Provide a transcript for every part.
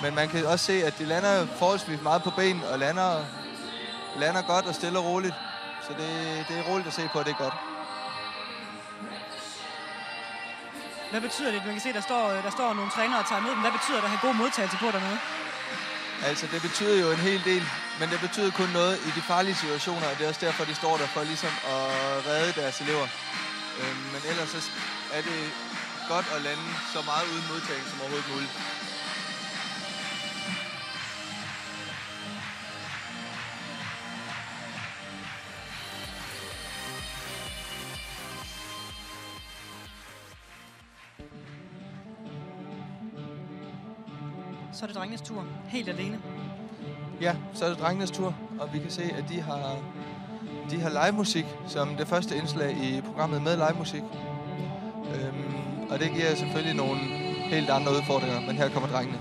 Men man kan også se, at de lander forholdsvis meget på ben, og lander godt og stille og roligt. Så det er roligt at se på, at det er godt. Hvad betyder det? Man kan se, der står nogle trænere og tager imod dem. Hvad betyder det at have god modtagelse på dernede? Altså, det betyder jo en hel del, men det betyder kun noget i de farlige situationer, og det er også derfor, de står der for ligesom at redde deres elever. Men ellers så er det godt at lande så meget uden modtagelse som overhovedet muligt. Så er det drengenes tur. Helt alene. Ja, så er det drengenes tur, og vi kan se, at de har live musik som det første indslag i programmet med live musik. Og det giver selvfølgelig nogle helt andre udfordringer, men her kommer drengene.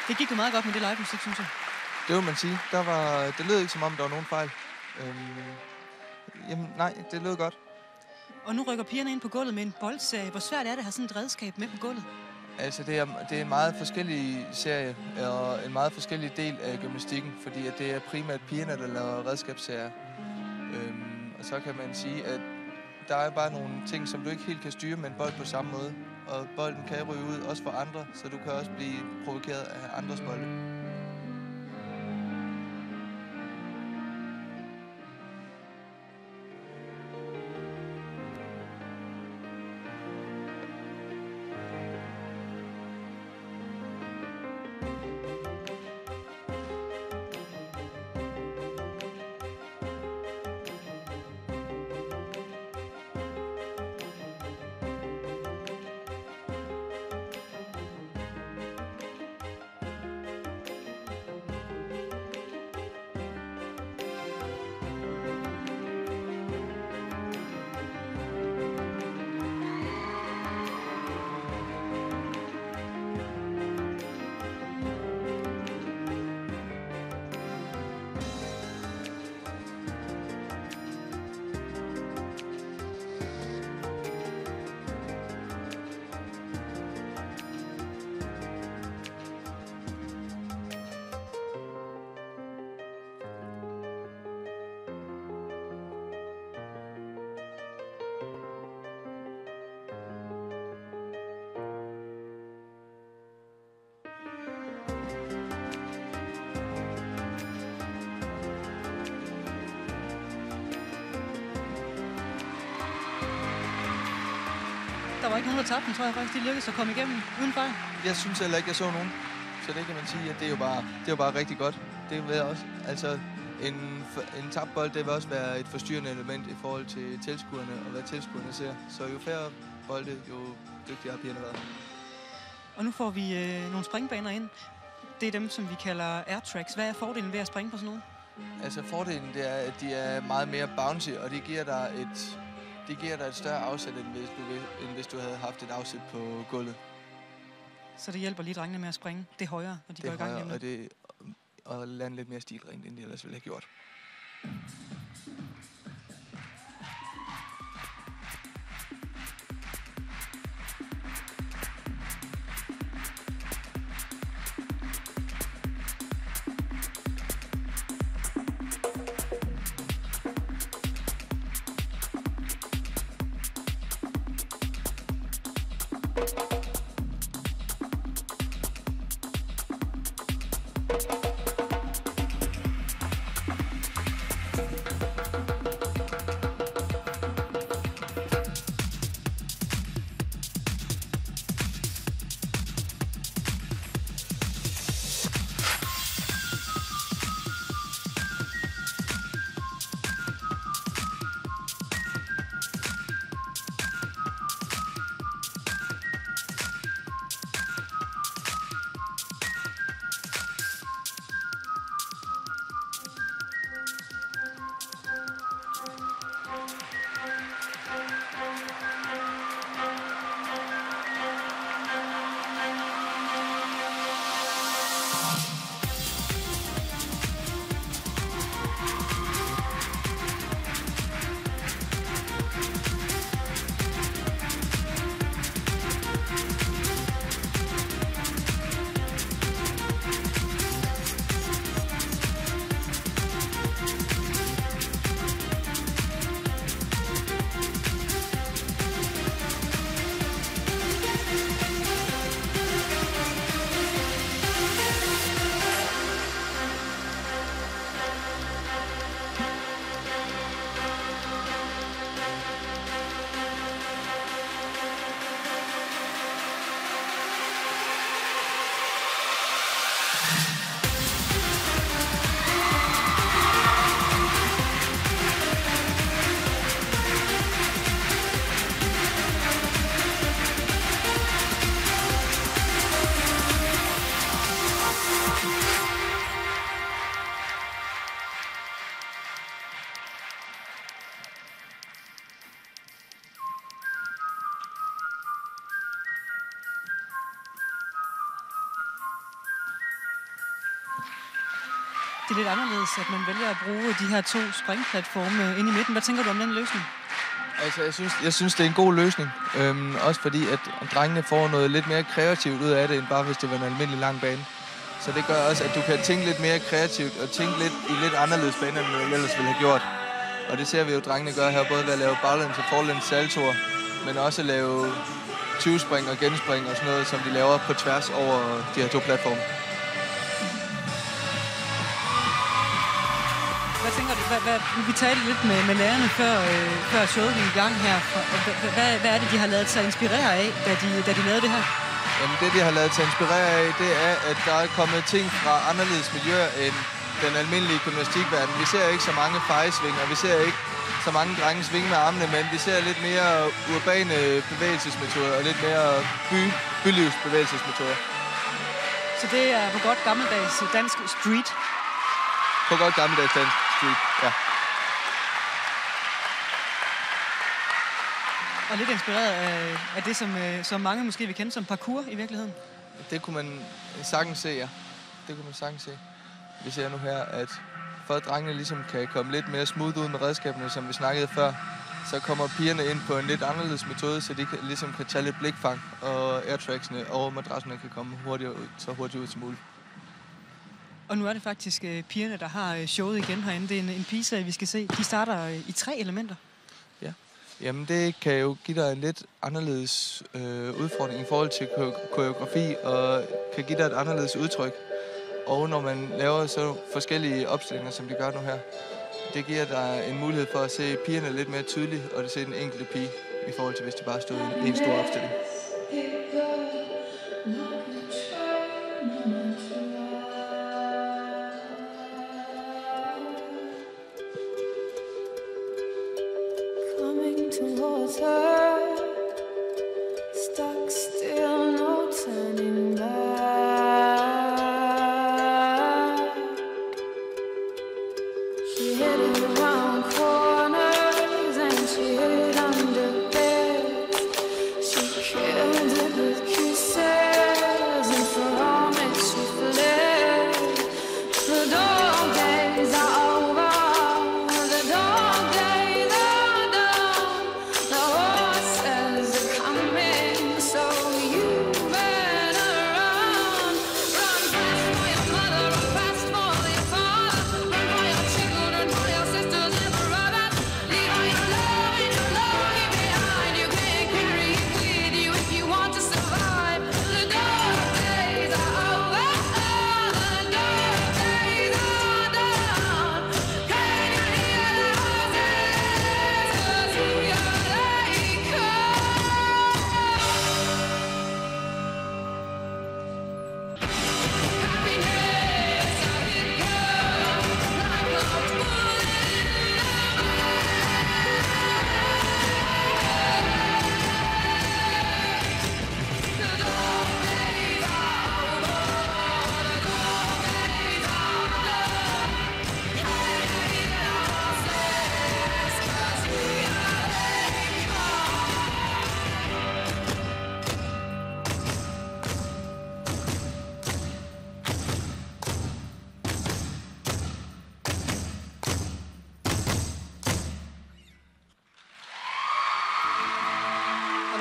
Det gik jo meget godt med det live musik, synes jeg. Det vil man sige. Det lød ikke som om, der var nogen fejl. Jamen, nej, det lød godt. Og nu rykker pigerne ind på gulvet med en boldserie. Hvor svært er det at have sådan et redskab med på gulvet? Altså, det er en meget forskellig serie, og en meget forskellig del af gymnastikken, fordi at det er primært pigerne, der laver redskabsserier. Og så kan man sige, at der er bare nogle ting, som du ikke helt kan styre med en bold på samme måde. Og bolden kan ryge ud, også for andre, så du kan også blive provokeret af andres bolde. Der var ikke nogen, der tabte den, tror jeg faktisk. De lykkedes at komme igennem uden fejl. Jeg synes heller ikke, jeg så nogen. Så det kan man sige, at det er jo bare rigtig godt. Det vil også, altså en tabt bold, det vil også være et forstyrrende element i forhold til tilskuerne og hvad tilskuerne ser. Så jo færre bolde, jo dygtigere har pigerne været. Og nu får vi nogle springbaner ind. Det er dem, som vi kalder airtracks. Hvad er fordelen ved at springe på sådan noget? Altså fordelen, det er, at de er meget mere bouncy, og det giver dig det giver dig et større afsæt, end hvis du havde haft et afsæt på gulvet. Så det hjælper lige drengene med at springe det højere, når de går i gang hjemme? Og lande lidt mere stilrent, end de ellers ville have gjort. Det er lidt anderledes, at man vælger at bruge de her 2 springplatforme inde i midten. Hvad tænker du om den løsning? Altså, jeg synes det er en god løsning. Også fordi, at drengene får noget lidt mere kreativt ud af det, end bare hvis det var en almindelig lang bane. Så det gør også, at du kan tænke lidt mere kreativt og tænke lidt i lidt anderledes bane, end du ellers ville have gjort. Og det ser vi jo, drengene gør her, både ved at lave baglæns og forlæns saltoer, men også at lave 20-spring og genspring og sådan noget, som de laver på tværs over de her 2 platforme. Hvad tænker du? Vi talte lidt med lærerne før showet gik i gang her. Hvad er det, de har lavet sig inspirere af, da de lavede det her? Jamen det, de har lavet sig inspirere af, det er, at der er kommet ting fra anderledes miljøer end den almindelige gymnastikverden. Vi ser ikke så mange fejesving, og vi ser ikke så mange drenge svinge med armene, men vi ser lidt mere urbane bevægelsesmetoder og lidt mere bylivsbevægelsesmetoder. Så det er på godt gammeldags dansk street? På godt gammeldags dansk street, ja. Og lidt inspireret af det, som mange måske vil kende som parkour i virkeligheden? Det kunne man sagtens se, ja. Det kunne man sagtens se. Vi ser nu her, at for at drengene ligesom kan komme lidt mere smooth ud med redskaberne, som vi snakkede før, så kommer pigerne ind på en lidt anderledes metode, så de ligesom kan tage lidt blikfang, og airtracksene og madrasserne kan komme så hurtigt ud som muligt. Og nu er det faktisk pigerne, der har showet igen herinde. Det er en pigeserie, vi skal se. De starter i 3 elementer. Ja. Jamen, det kan jo give dig en lidt anderledes udfordring i forhold til koreografi, og kan give dig et anderledes udtryk. Og når man laver så forskellige opstillinger, som de gør nu her, det giver dig en mulighed for at se pigerne lidt mere tydeligt, og det ser den enkelte pige i forhold til, hvis de bare stod i en stor opstilling. She hid around corners and she hid on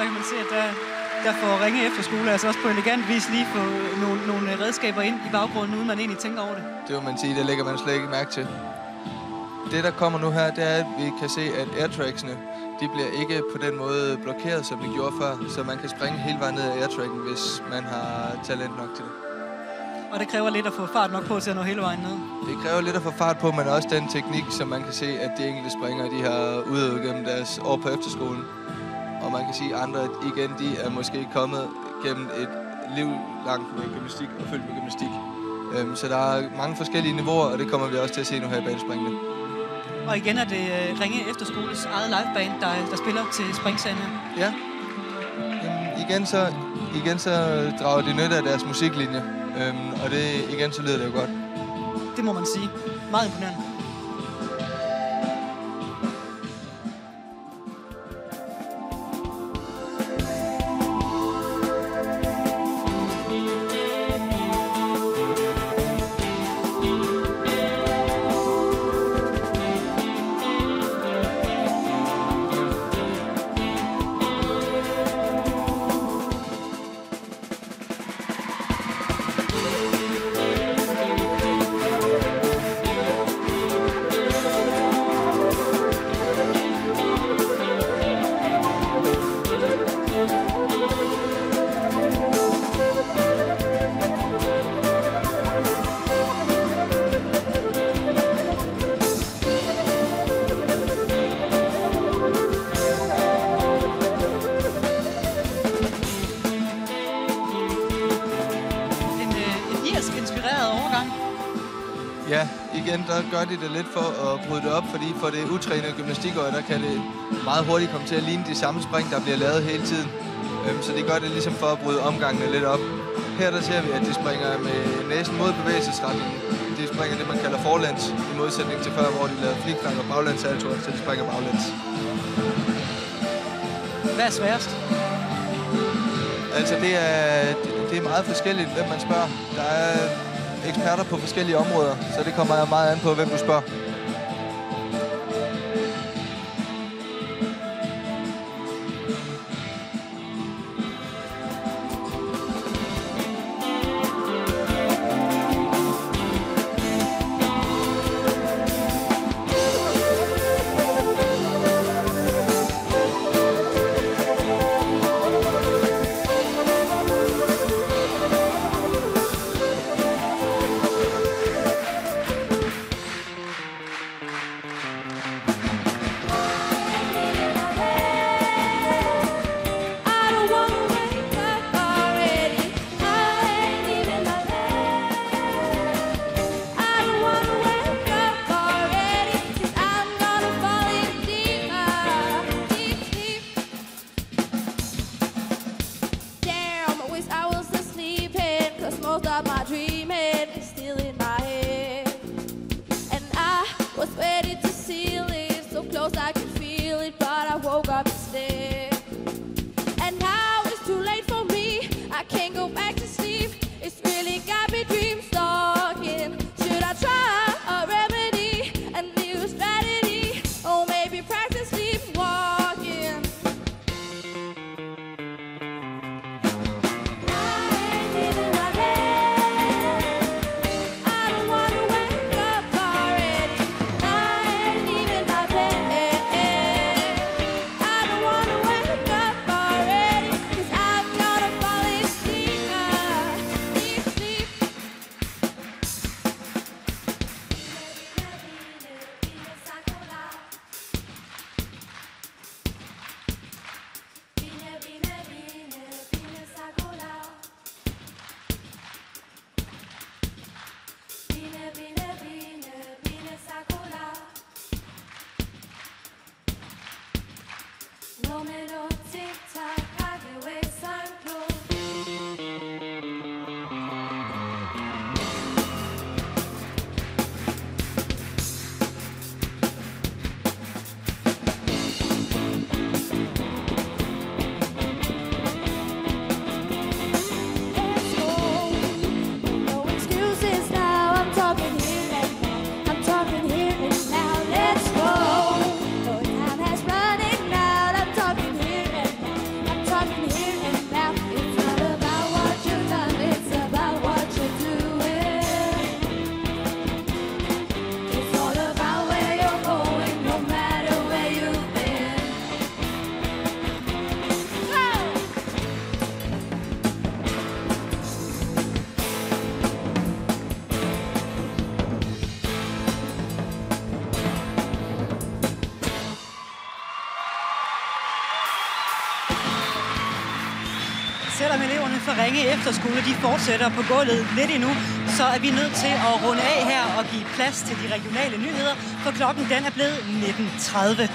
der kan man se, at der får Ringe Efterskole altså også på elegant vis lige få nogle redskaber ind i baggrunden, uden man egentlig tænker over det. Det vil man sige, det lægger man slet ikke mærke til. Det, der kommer nu her, det er, at vi kan se, at airtracksene, de bliver ikke på den måde blokeret, som de gjorde før, så man kan springe hele vejen ned af airtracken, hvis man har talent nok til det. Og det kræver lidt at få fart nok på til at nå hele vejen ned? Det kræver lidt at få fart på, men også den teknik, som man kan se, at de enkelte springere, de har udøvet gennem deres år på efterskolen. Og man kan sige, at andre igen, de er måske kommet gennem et liv langt med gymnastik og fyldt med gymnastik. Så der er mange forskellige niveauer, og det kommer vi også til at se nu her i banespringene. Og igen er det Ringe Efterskoles eget liveband, der spiller til springsagen her. Ja. Igen så drager de nytte af deres musiklinje, og igen så lyder det jo godt. Det må man sige. Meget imponerende. Ja, igen, der gør de det lidt for at bryde det op, fordi for det utrænede gymnastikøje, der kan det meget hurtigt komme til at ligne de samme spring, der bliver lavet hele tiden. Så det gør det ligesom for at bryde omgangene lidt op. Her der ser vi, at de springer med næsen mod bevægelsesretningen. De springer det, man kalder forlæns, i modsætning til før, hvor de lavede flikfang og baglænssaltoer, så de springer baglæns. Hvad er sværest? Altså, det er meget forskelligt, hvem man spørger. Der er eksperter på forskellige områder, så det kommer meget an på, hvem du spørger. Selvom eleverne fra Ringe Efterskole de fortsætter på gulvet lidt endnu, så er vi nødt til at runde af her og give plads til de regionale nyheder, for klokken den er blevet 19:30.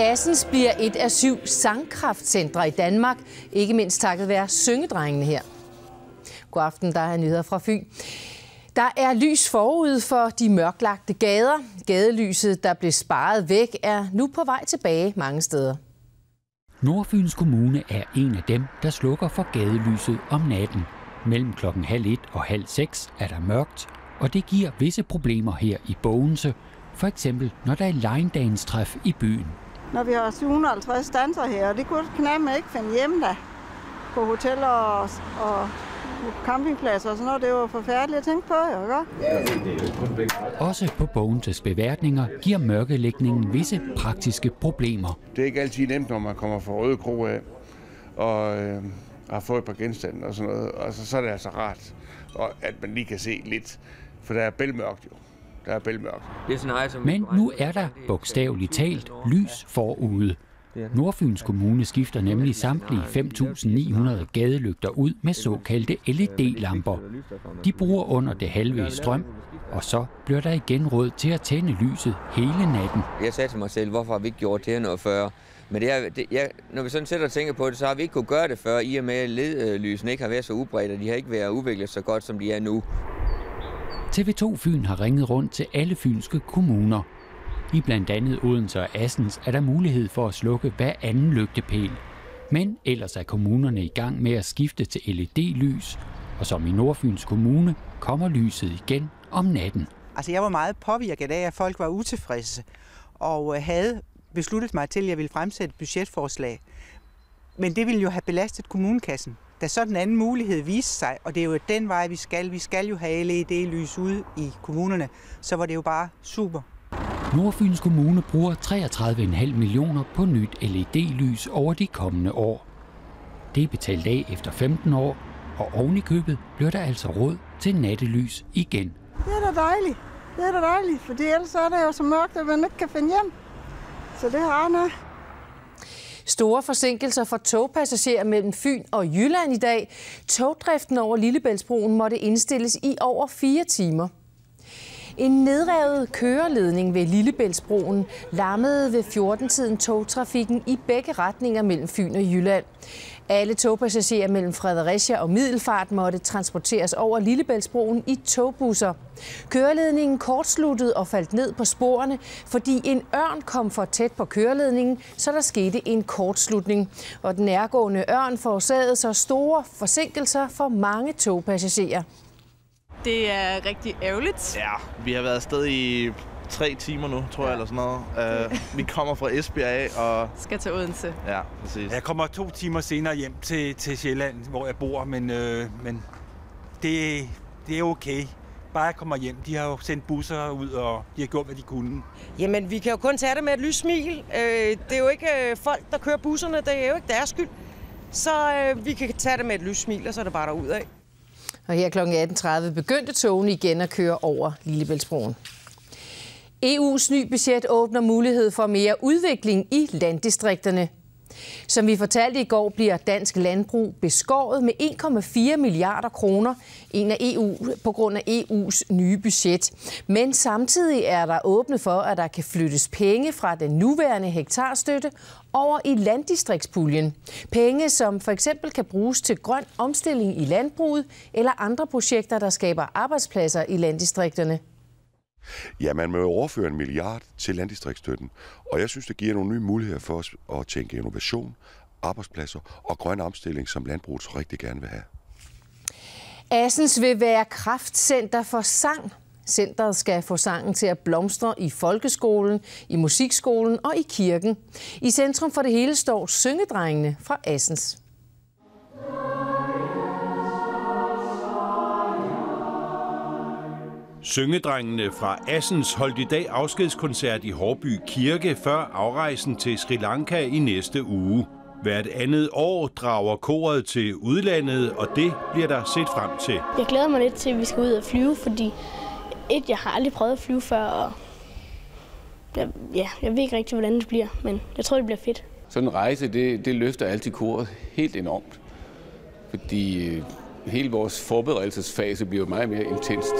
Assens bliver et af 7 sangkraftcentre i Danmark, ikke mindst takket være syngedrengene her. God aften, der er nyheder fra Fyn. Der er lys forud for de mørklagte gader. Gadelyset, der blev sparet væk, er nu på vej tilbage mange steder. Nordfyns Kommune er en af dem, der slukker for gadelyset om natten. Mellem klokken 5:30 og 5:30 er der mørkt, og det giver visse problemer her i Bogense. For eksempel når der er line-dance-træf i byen. Når vi har 750 standser her, og det kunne knap ikke finde hjem da. På hoteller og campingpladser og sådan noget, det var forfærdeligt at tænke på, ikke? Også på Bogenses beværtninger giver mørkelægningen visse praktiske problemer. Det er ikke altid nemt, når man kommer fra Røde Kro af og har fået et par genstande og sådan noget. Og så er det altså rart, at man lige kan se lidt, for der er bælmørkt jo. Men nu er der bogstaveligt talt lys forude. Nordfyns Kommune skifter nemlig samtlige 5.900 gadelygter ud med såkaldte LED-lamper. De bruger under det halve strøm, og så bliver der igen råd til at tænde lyset hele natten. Jeg sagde til mig selv, hvorfor har vi ikke gjort det noget før? Men når vi sådan sætter og tænker på det, så har vi ikke kunne gøre det før, i og med at LED-lysene ikke har været så udbredt, og de har ikke været udviklet så godt, som de er nu. TV2 Fyn har ringet rundt til alle fynske kommuner. I blandt andet Odense og Assens er der mulighed for at slukke hver anden lygtepæl. Men ellers er kommunerne i gang med at skifte til LED-lys, og som i Nordfyns Kommune kommer lyset igen om natten. Altså jeg var meget påvirket af, at folk var utilfredse og havde besluttet mig til, at jeg ville fremsætte et budgetforslag. Men det ville jo have belastet kommunekassen. Da sådan en anden mulighed viste sig, og det er jo den vej, vi skal jo have LED-lys ude i kommunerne, så var det jo bare super. Nordfyns Kommune bruger 33,5 millioner på nyt LED-lys over de kommende år. Det er betalt af efter 15 år, og oven i købet bliver der altså råd til nattelys igen. Det er da dejligt. Det er da dejligt, for ellers er det jo så mørkt, at man ikke kan finde hjem. Så det har noget. Store forsinkelser for togpassagerer mellem Fyn og Jylland i dag. Togdriften over Lillebæltsbroen måtte indstilles i over 4 timer. En nedrevet køreledning ved Lillebæltsbroen lammede ved 14-tiden togtrafikken i begge retninger mellem Fyn og Jylland. Alle togpassagerer mellem Fredericia og Middelfart måtte transporteres over Lillebæltsbroen i togbusser. Køreledningen kortsluttede og faldt ned på sporene, fordi en ørn kom for tæt på køreledningen, så der skete en kortslutning. Og den nærgående ørn forårsagede så store forsinkelser for mange togpassagerer. Det er rigtig ærgerligt. Ja, vi har været afsted i 3 timer nu, tror jeg, eller sådan noget. Vi kommer fra Esbjerg af og skal til Odense. Ja, præcis. Jeg kommer 2 timer senere hjem til Sjælland, hvor jeg bor, men det er okay. Bare jeg kommer hjem. De har jo sendt busser ud, og de har gjort, hvad de kunne. Jamen, vi kan jo kun tage det med et lyst smil. Det er jo ikke folk, der kører busserne. Det er jo ikke deres skyld. Så vi kan tage det med et lyst smil, og så er det bare derudad. Og her kl. 18.30 begyndte togene igen at køre over Lillebæltsbroen. EU's nye budget åbner mulighed for mere udvikling i landdistrikterne. Som vi fortalte i går, bliver dansk landbrug beskåret med 1,4 milliarder kroner på grund af EU's nye budget. Men samtidig er der åbnet for, at der kan flyttes penge fra den nuværende hektarstøtte over i landdistriktspuljen. Penge, som for eksempel kan bruges til grøn omstilling i landbruget eller andre projekter, der skaber arbejdspladser i landdistrikterne. Ja, man må overføre 1 milliard til landdistriktsstøtten, og jeg synes, det giver nogle nye muligheder for os at tænke innovation, arbejdspladser og grøn omstilling, som landbruget så rigtig gerne vil have. Assens vil være kraftcenter for sang. Centeret skal få sangen til at blomstre i folkeskolen, i musikskolen og i kirken. I centrum for det hele står syngedrengene fra Assens. Syngedrengene fra Assens holdt i dag afskedskoncert i Hårby Kirke før afrejsen til Sri Lanka i næste uge. Hvert andet år drager koret til udlandet, og det bliver der set frem til. Jeg glæder mig lidt til, at vi skal ud og flyve, fordi jeg har aldrig prøvet at flyve før, og jeg ved ikke rigtig, hvordan det bliver, men jeg tror, det bliver fedt. Sådan en rejse, det løfter altid koret helt enormt, fordi hele vores forberedelsesfase bliver meget mere intenst.